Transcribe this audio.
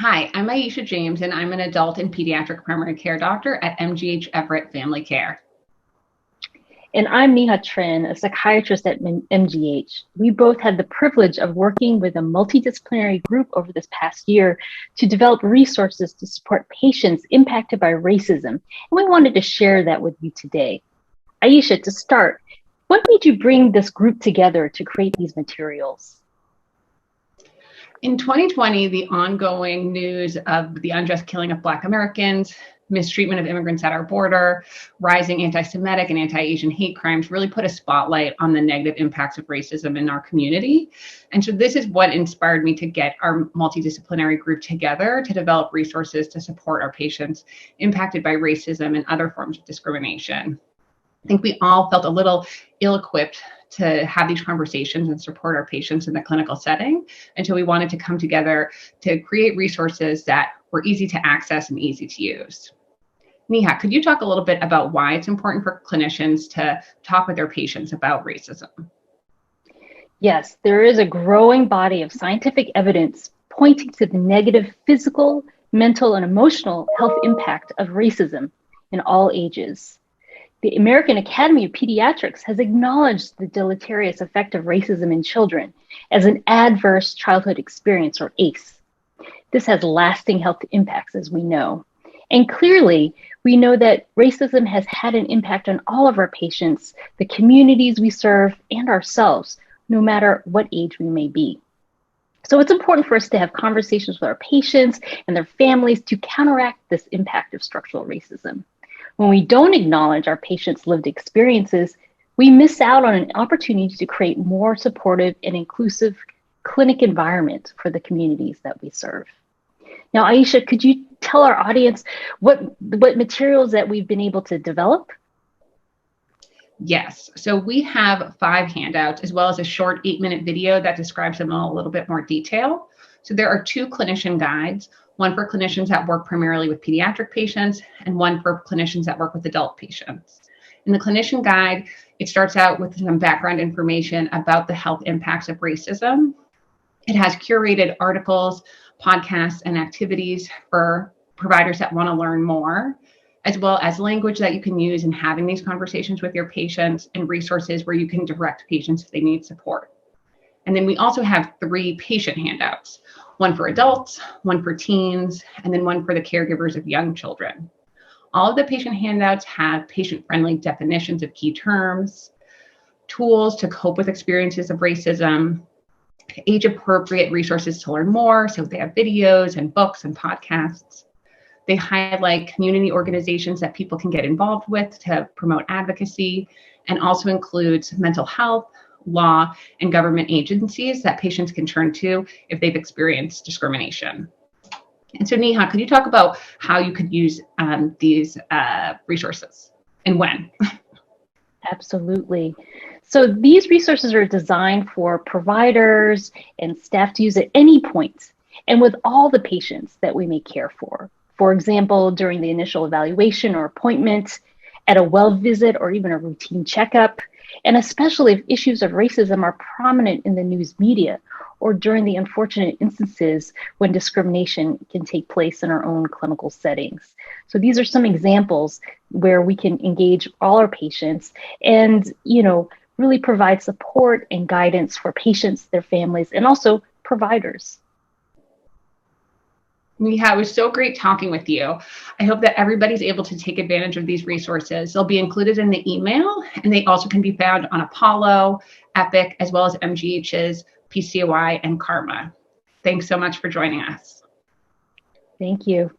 Hi, I'm Aisha James, and I'm an adult and pediatric primary care doctor at MGH Everett Family Care. And I'm Nhi-Ha Trinh, a psychiatrist at MGH. We both had the privilege of working with a multidisciplinary group over this past year to develop resources to support patients impacted by racism. And we wanted to share that with you today. Aisha, to start, what made you bring this group together to create these materials? In 2020, the ongoing news of the unjust killing of Black Americans, mistreatment of immigrants at our border, rising anti-Semitic and anti-Asian hate crimes really put a spotlight on the negative impacts of racism in our community. And so this is what inspired me to get our multidisciplinary group together to develop resources to support our patients impacted by racism and other forms of discrimination. I think we all felt a little ill-equipped to have these conversations and support our patients in the clinical setting. And so we wanted to come together to create resources that were easy to access and easy to use. Nhi-Ha, could you talk a little bit about why it's important for clinicians to talk with their patients about racism? Yes, there is a growing body of scientific evidence pointing to the negative physical, mental, and emotional health impact of racism in all ages. The American Academy of Pediatrics has acknowledged the deleterious effect of racism in children as an adverse childhood experience, or ACE. This has lasting health impacts, as we know. And clearly, we know that racism has had an impact on all of our patients, the communities we serve, and ourselves, no matter what age we may be. So it's important for us to have conversations with our patients and their families to counteract this impact of structural racism. When we don't acknowledge our patients' lived experiences, we miss out on an opportunity to create more supportive and inclusive clinic environment for the communities that we serve. Now, Aisha, could you tell our audience what materials that we've been able to develop? Yes, so we have 5 handouts as well as a short 8-minute video that describes them in a little bit more detail. So there are 2 clinician guides, one for clinicians that work primarily with pediatric patients and one for clinicians that work with adult patients. In the clinician guide, it starts out with some background information about the health impacts of racism. It has curated articles, podcasts, and activities for providers that want to learn more, as well as language that you can use in having these conversations with your patients and resources where you can direct patients if they need support. And then we also have 3 patient handouts, one for adults, one for teens, and then one for the caregivers of young children. All of the patient handouts have patient-friendly definitions of key terms, tools to cope with experiences of racism, age-appropriate resources to learn more, so they have videos and books and podcasts. They highlight community organizations that people can get involved with to promote advocacy, and also includes mental health, law, and government agencies that patients can turn to if they've experienced discrimination. And so, Nhi-Ha, could you talk about how you could use these resources and when? Absolutely. So these resources are designed for providers and staff to use at any point and with all the patients that we may care for. For example, during the initial evaluation or appointment, at a well visit or even a routine checkup, and especially if issues of racism are prominent in the news media or during the unfortunate instances when discrimination can take place in our own clinical settings. So these are some examples where we can engage all our patients and, really provide support and guidance for patients, their families, and also providers. Nhi-Ha, it was so great talking with you. I hope that everybody's able to take advantage of these resources. They'll be included in the email, and they also can be found on Apollo, Epic, as well as MGH's PCOI and Karma. Thanks so much for joining us. Thank you.